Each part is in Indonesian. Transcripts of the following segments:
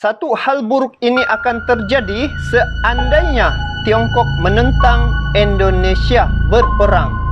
Satu hal buruk ini akan terjadi seandainya Tiongkok menentang Indonesia berperang.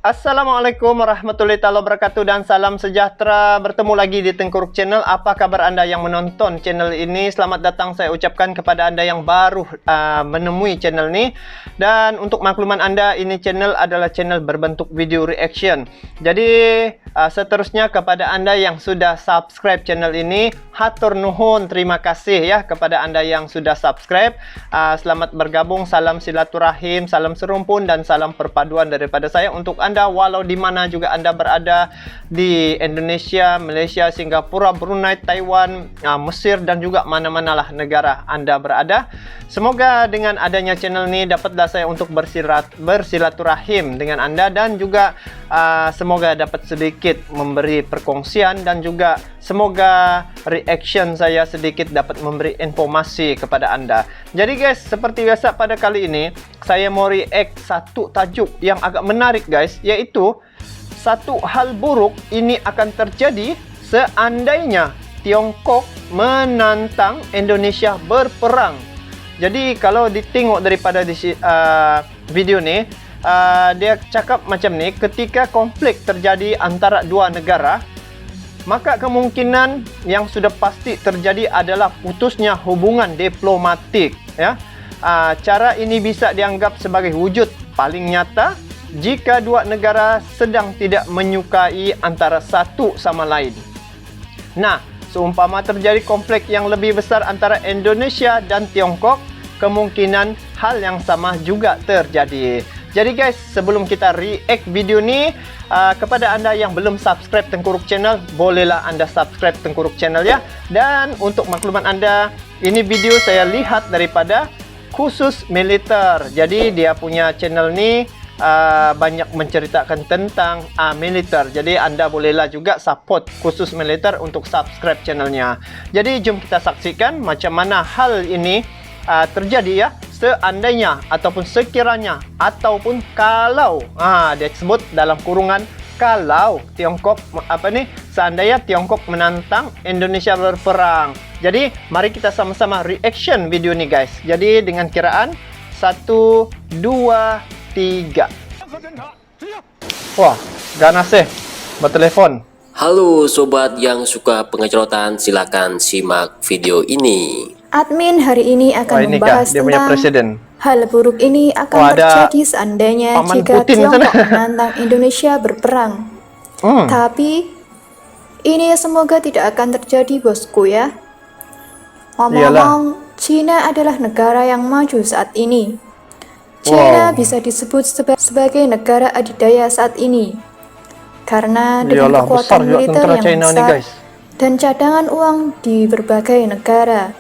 Assalamualaikum warahmatullahi wabarakatuh dan salam sejahtera. Bertemu lagi di Tengku Ruk Channel. Apa kabar Anda yang menonton channel ini? Selamat datang saya ucapkan kepada Anda yang baru menemui channel ini. Dan untuk makluman Anda, ini channel adalah channel berbentuk video reaction. Jadi seterusnya kepada Anda yang sudah subscribe channel ini, hatur nuhun, terima kasih ya kepada Anda yang sudah subscribe. Selamat bergabung, salam silaturahim, salam serumpun dan salam perpaduan daripada saya untuk Anda walau di mana juga Anda berada, di Indonesia, Malaysia, Singapura, Brunei, Taiwan, Mesir dan juga mana-manalah negara Anda berada. Semoga dengan adanya channel ini dapatlah saya untuk bersilaturahim dengan Anda dan juga semoga dapat sedikit memberi perkongsian dan juga semoga reaction saya sedikit dapat memberi informasi kepada Anda. Jadi guys, seperti biasa pada kali ini saya mau react satu tajuk yang agak menarik guys, yaitu satu hal buruk ini akan terjadi seandainya Tiongkok menantang Indonesia berperang. Jadi kalau ditengok daripada video ni, dia cakap macam ni, ketika konflik terjadi antara dua negara, maka kemungkinan yang sudah pasti terjadi adalah putusnya hubungan diplomatik ya. Cara ini bisa dianggap sebagai wujud paling nyata jika dua negara sedang tidak menyukai antara satu sama lain. Nah, seumpama terjadi konflik yang lebih besar antara Indonesia dan Tiongkok, kemungkinan hal yang sama juga terjadi. Jadi guys, sebelum kita react video ni, kepada Anda yang belum subscribe Tengku Ruk Channel, bolehlah Anda subscribe Tengku Ruk Channel ya. Dan untuk makluman Anda, ini video saya lihat daripada Khusus Militer. Jadi dia punya channel ni banyak menceritakan tentang militer. Jadi Anda bolehlah juga support Khusus Militer untuk subscribe channelnya. Jadi jom kita saksikan macam mana hal ini terjadi ya, seandainya ataupun sekiranya ataupun kalau, dia sebut dalam kurungan kalau Tiongkok seandainya Tiongkok menantang Indonesia berperang. Jadi mari kita sama-sama reaction video ni guys. Jadi dengan kiraan 1, 2, 3. Wah, ganas bertelefon. Halo sobat yang suka pengecotan, silakan simak video ini. Admin hari ini akan membahas tentang hal buruk ini akan terjadi seandainya jika Tiongkok menantang Indonesia berperang. Tapi ini semoga tidak akan terjadi bosku ya. Ngomong-ngomong, China adalah negara yang maju saat ini. China bisa disebut sebagai negara adidaya saat ini karena dengan kekuatan militer yang besar dan cadangan uang di berbagai negara.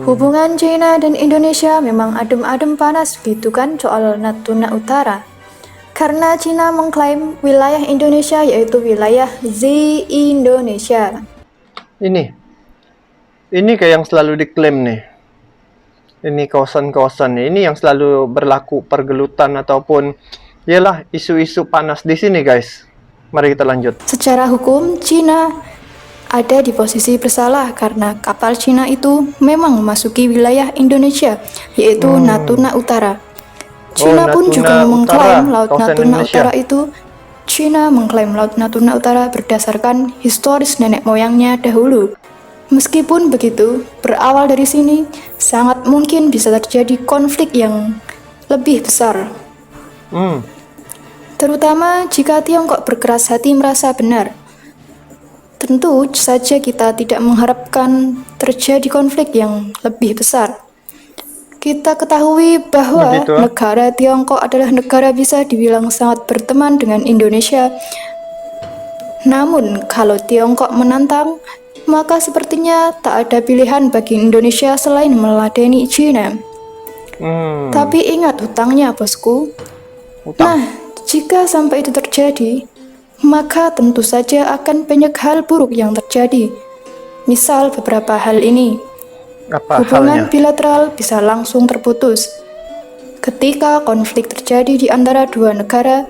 Hubungan China dan Indonesia memang adem-adem panas gitu kan soal Natuna Utara. Karena China mengklaim wilayah Indonesia yaitu wilayah Z-Indonesia. Ini kayak yang selalu diklaim nih. Ini kawasan-kawasan ini yang selalu berlaku pergelutan ataupun ialah isu-isu panas di sini guys. Mari kita lanjut. Secara hukum China ada di posisi bersalah karena kapal Cina itu memang memasuki wilayah Indonesia yaitu Natuna Utara. Cina pun juga mengklaim Laut Natuna Utara itu. Cina mengklaim Laut Natuna Utara berdasarkan historis nenek moyangnya dahulu. Meskipun begitu, berawal dari sini sangat mungkin bisa terjadi konflik yang lebih besar. Terutama jika Tiongkok berkeras hati merasa benar. Tentu saja kita tidak mengharapkan terjadi konflik yang lebih besar. Kita ketahui bahwa negara Tiongkok adalah negara bisa dibilang sangat berteman dengan Indonesia. Namun kalau Tiongkok menantang, maka sepertinya tak ada pilihan bagi Indonesia selain meladeni China. Tapi ingat hutangnya bosku. Nah, jika sampai itu terjadi, maka tentu saja akan banyak hal buruk yang terjadi. Misal beberapa hal ini. Apa Hubungan halnya? bilateral bisa langsung terputus. Ketika konflik terjadi di antara dua negara,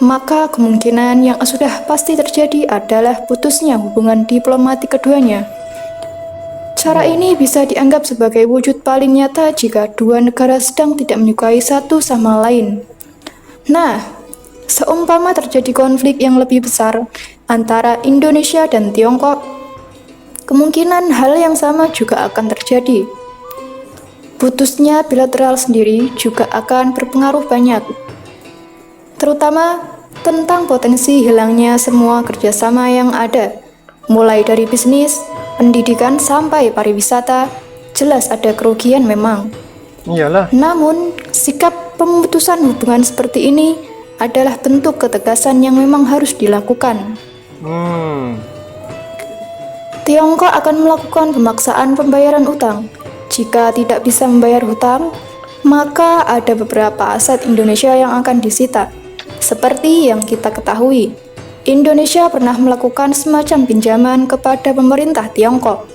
maka kemungkinan yang sudah pasti terjadi adalah putusnya hubungan diplomatik keduanya. Cara ini bisa dianggap sebagai wujud paling nyata jika dua negara sedang tidak menyukai satu sama lain. Nah, seumpama terjadi konflik yang lebih besar antara Indonesia dan Tiongkok, kemungkinan hal yang sama juga akan terjadi. Putusnya bilateral sendiri juga akan berpengaruh banyak, terutama tentang potensi hilangnya semua kerjasama yang ada, mulai dari bisnis, pendidikan, sampai pariwisata. Jelas ada kerugian memang. Iyalah. Namun, sikap pemutusan hubungan seperti ini adalah bentuk ketegasan yang memang harus dilakukan. Tiongkok akan melakukan pemaksaan pembayaran utang. Jika tidak bisa membayar hutang, maka ada beberapa aset Indonesia yang akan disita. Seperti yang kita ketahui, Indonesia pernah melakukan semacam pinjaman kepada pemerintah Tiongkok.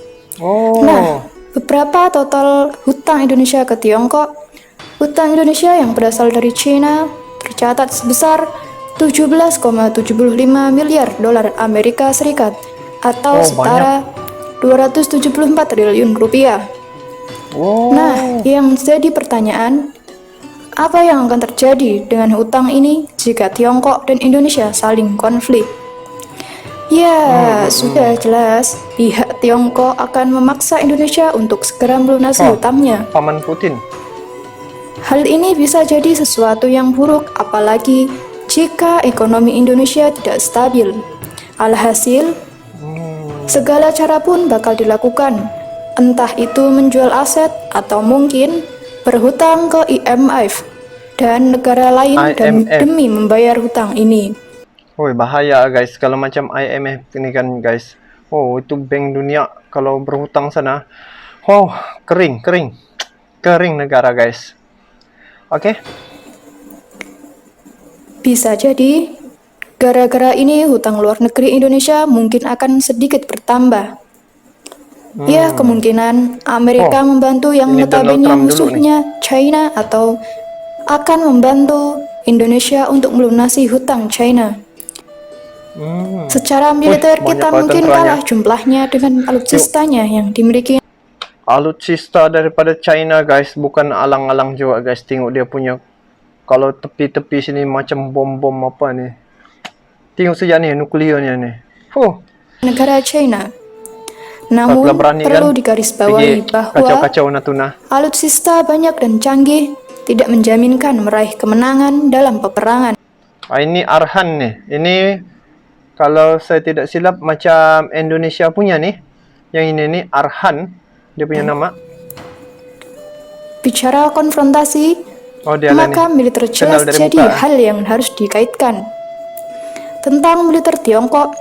Nah, beberapa total hutang Indonesia ke Tiongkok, hutang Indonesia yang berasal dari China tercatat sebesar 17,75 miliar dolar Amerika Serikat atau setara 274 triliun rupiah. Nah, yang jadi pertanyaan, apa yang akan terjadi dengan hutang ini jika Tiongkok dan Indonesia saling konflik? Ya, sudah jelas, pihak Tiongkok akan memaksa Indonesia untuk segera melunasi hutangnya. Paman Putin. Hal ini bisa jadi sesuatu yang buruk, apalagi jika ekonomi Indonesia tidak stabil. Alhasil, segala cara pun bakal dilakukan, entah itu menjual aset atau mungkin berhutang ke IMF dan negara lain dan demi membayar hutang ini. Woi, bahaya guys kalau macam IMF ini kan guys. Oh, itu bank dunia kalau berhutang sana. Oh, kering negara guys. Oke. Bisa jadi gara-gara ini hutang luar negeri Indonesia mungkin akan sedikit bertambah. Ya, kemungkinan Amerika membantu yang notabene musuhnya China atau akan membantu Indonesia untuk melunasi hutang China. Secara militer kita mungkin kalah jumlahnya dengan alutsistanya yang dimiliki. Alutsista daripada China guys, bukan alang-alang juga guys. Tengok dia punya, kalau tepi-tepi sini macam bom-bom apa nih. Tengok saja nih nukliernya nih. Negara China. Namun perlu digarisbawahi bahwa alutsista banyak dan canggih tidak menjaminkan meraih kemenangan dalam peperangan. Ini Arhan nih. Ini kalau saya tidak silap macam Indonesia punya nih. Yang ini nih Arhan, dia punya nama. Bicara konfrontasi, maka militer jelas jadi hal yang harus dikaitkan. Tentang militer Tiongkok,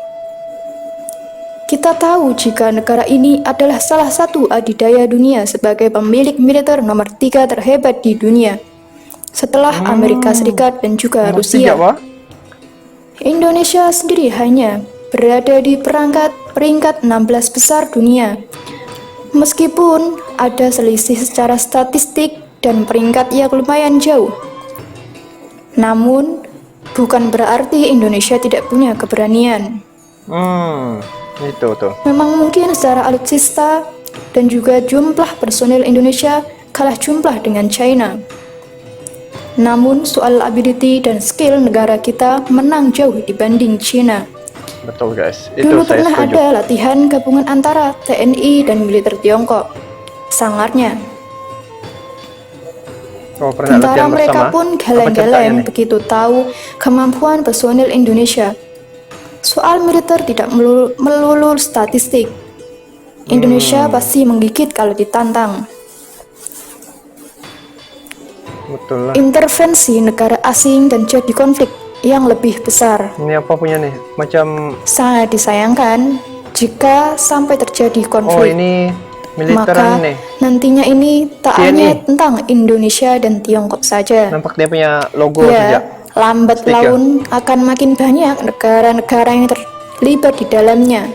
kita tahu jika negara ini adalah salah satu adidaya dunia sebagai pemilik militer nomor 3 terhebat di dunia, setelah Amerika Serikat dan juga Rusia. Indonesia sendiri hanya berada di peringkat 16 besar dunia. Meskipun ada selisih secara statistik dan peringkat yang lumayan jauh. Namun, bukan berarti Indonesia tidak punya keberanian. Itu tuh. Memang mungkin secara alutsista dan juga jumlah personil Indonesia kalah jumlah dengan China. Namun soal ability dan skill negara kita menang jauh dibanding China. Betul guys. Itu Dulu saya pernah setuju. ada latihan gabungan antara TNI dan militer Tiongkok. Sangarnya. Tentara mereka pun geleng-geleng begitu tahu kemampuan personil Indonesia. Soal militer tidak melulu statistik. Indonesia pasti menggigit kalau ditantang. Betul lah. Intervensi negara asing dan jadi konflik yang lebih besar. Ini apa punya nih? Macam sangat disayangkan jika sampai terjadi konflik. Ini militeran nih. Nantinya ini tak hanya tentang Indonesia dan Tiongkok saja. Nampak dia punya logo saja. Lambat laun akan makin banyak negara-negara yang terlibat di dalamnya,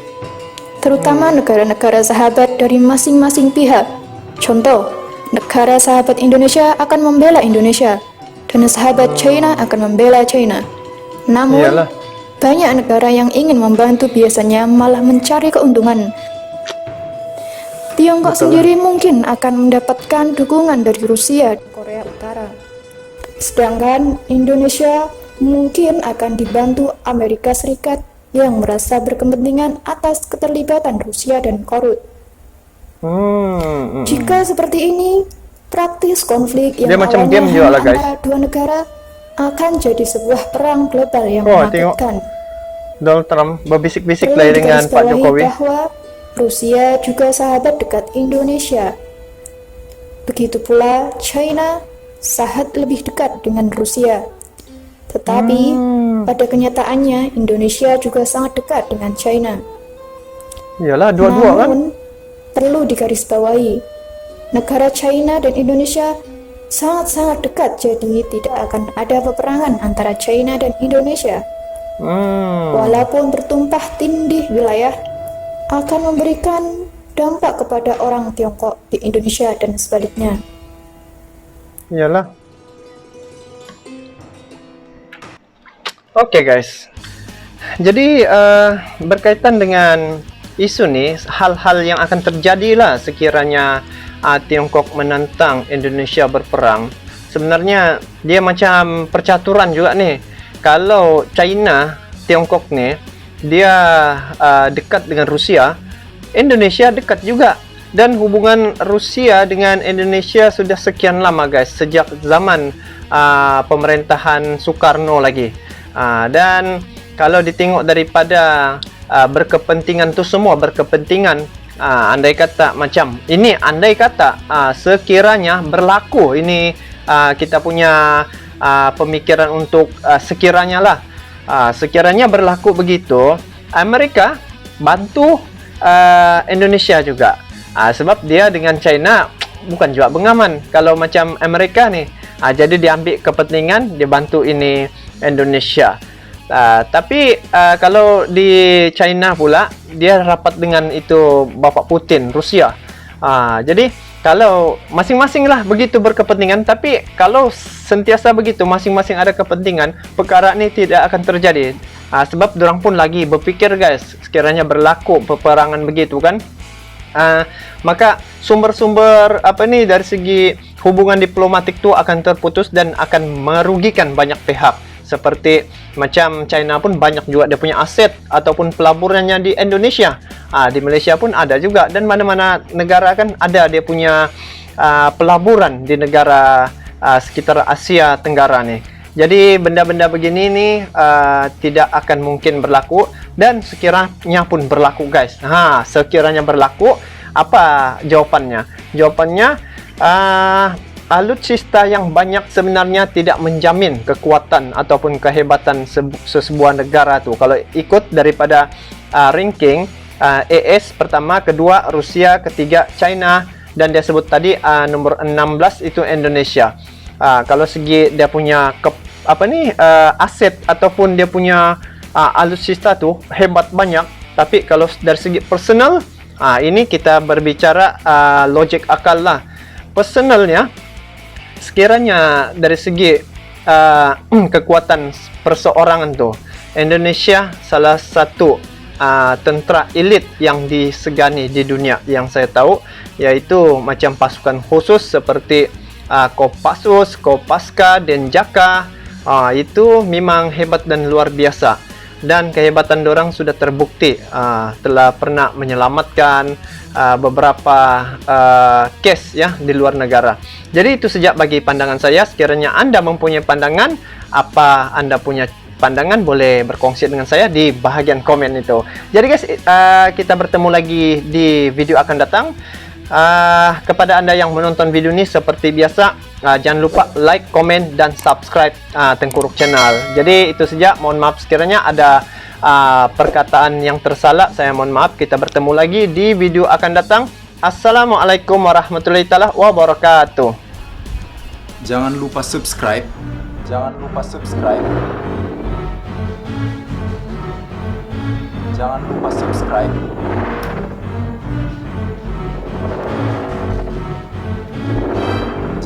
terutama negara-negara sahabat dari masing-masing pihak, Contoh, negara sahabat Indonesia akan membela Indonesia, dan sahabat China akan membela China. Namun, banyak negara yang ingin membantu biasanya malah mencari keuntungan. Tiongkok sendiri mungkin akan mendapatkan dukungan dari Rusia dan Korea Utara. Sedangkan Indonesia mungkin akan dibantu Amerika Serikat yang merasa berkepentingan atas keterlibatan Rusia dan Korut. Jika seperti ini, praktis konflik yang awalnya hanya antara dua negara akan jadi sebuah perang global yang menakutkan. Donald Trump berbisik-bisik lah dengan Pak Jokowi bahwa Rusia juga sahabat dekat Indonesia. Begitu pula China sangat lebih dekat dengan Rusia. Tetapi pada kenyataannya Indonesia juga sangat dekat dengan China. Iyalah, dua-dua kan. Perlu digarisbawahi, negara China dan Indonesia sangat-sangat dekat, jadi tidak akan ada peperangan antara China dan Indonesia. Walaupun bertumpah tindih wilayah, akan memberikan dampak kepada orang Tiongkok di Indonesia dan sebaliknya. Iyalah. Oke guys, jadi berkaitan dengan isu nih, hal-hal yang akan terjadi lah sekiranya Tiongkok menantang Indonesia berperang. Sebenarnya dia macam percaturan juga nih. Kalau China, Tiongkok nih, dia dekat dengan Rusia, Indonesia dekat juga. Dan hubungan Rusia dengan Indonesia sudah sekian lama guys, sejak zaman pemerintahan Soekarno lagi. Dan kalau ditengok daripada berkepentingan tu semua berkepentingan, andai kata macam ini, andai kata sekiranya berlaku ini, kita punya pemikiran untuk sekiranya lah, sekiranya berlaku begitu, Amerika bantu Indonesia juga, sebab dia dengan China bukan juga bengaman. Kalau macam Amerika nih, jadi diambil kepentingan, dia bantu ini Indonesia. Tapi kalau di China pula, dia rapat dengan itu Bapak Putin, Rusia. Jadi kalau masing-masing lah begitu berkepentingan, tapi kalau sentiasa begitu masing-masing ada kepentingan, perkara ini tidak akan terjadi. Sebab dorang pun lagi berpikir guys, sekiranya berlaku peperangan begitu kan, maka sumber-sumber dari segi hubungan diplomatik tu akan terputus dan akan merugikan banyak pihak. Seperti macam China pun banyak juga dia punya aset ataupun pelaburannya di Indonesia. Di Malaysia pun ada juga, dan mana-mana negara kan ada dia punya pelaburan di negara sekitar Asia Tenggara nih. Jadi benda-benda begini nih tidak akan mungkin berlaku, dan sekiranya pun berlaku guys. Sekiranya berlaku, apa jawabannya? Jawabannya alutsista yang banyak sebenarnya tidak menjamin kekuatan ataupun kehebatan sebuah negara tu. Kalau ikut daripada ranking, AS pertama, kedua Rusia, ketiga China, dan dia sebut tadi nomor 16 itu Indonesia. Kalau segi dia punya aset ataupun dia punya alutsista tu hebat banyak, tapi kalau dari segi personal, ini kita berbicara logik akal lah. Personalnya, sekiranya dari segi kekuatan perseorangan tu, Indonesia salah satu tentera elit yang disegani di dunia yang saya tahu, yaitu macam pasukan khusus seperti Kopassus, Kopaska, Denjaka. Itu memang hebat dan luar biasa, dan kehebatan dorang sudah terbukti, telah pernah menyelamatkan beberapa kes ya di luar negara. Jadi itu sejak bagi pandangan saya. Sekiranya Anda mempunyai pandangan, apa Anda punya pandangan, boleh berkongsi dengan saya di bahagian komen itu. Jadi guys, kita bertemu lagi di video akan datang. Kepada Anda yang menonton video ini, seperti biasa, jangan lupa like, komen, dan subscribe Tengku Ruk Channel. Jadi itu saja. Mohon maaf sekiranya ada perkataan yang tersalah, saya mohon maaf. Kita bertemu lagi di video akan datang. Assalamualaikum warahmatullahi wabarakatuh. Jangan lupa subscribe. Jangan lupa subscribe. Jangan lupa subscribe.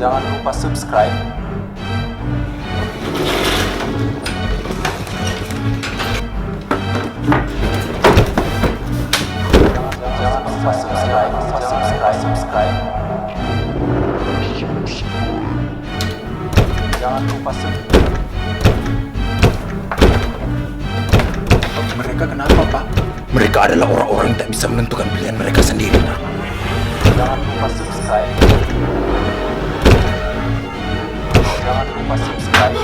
Jangan lupa subscribe. Jangan lupa subscribe. Jangan lupa subscribe. Mereka kenapa, Pak? Mereka adalah orang-orang yang tak bisa menentukan pilihan mereka sendiri. Jangan lupa subscribe. Jangan lupa subscribe.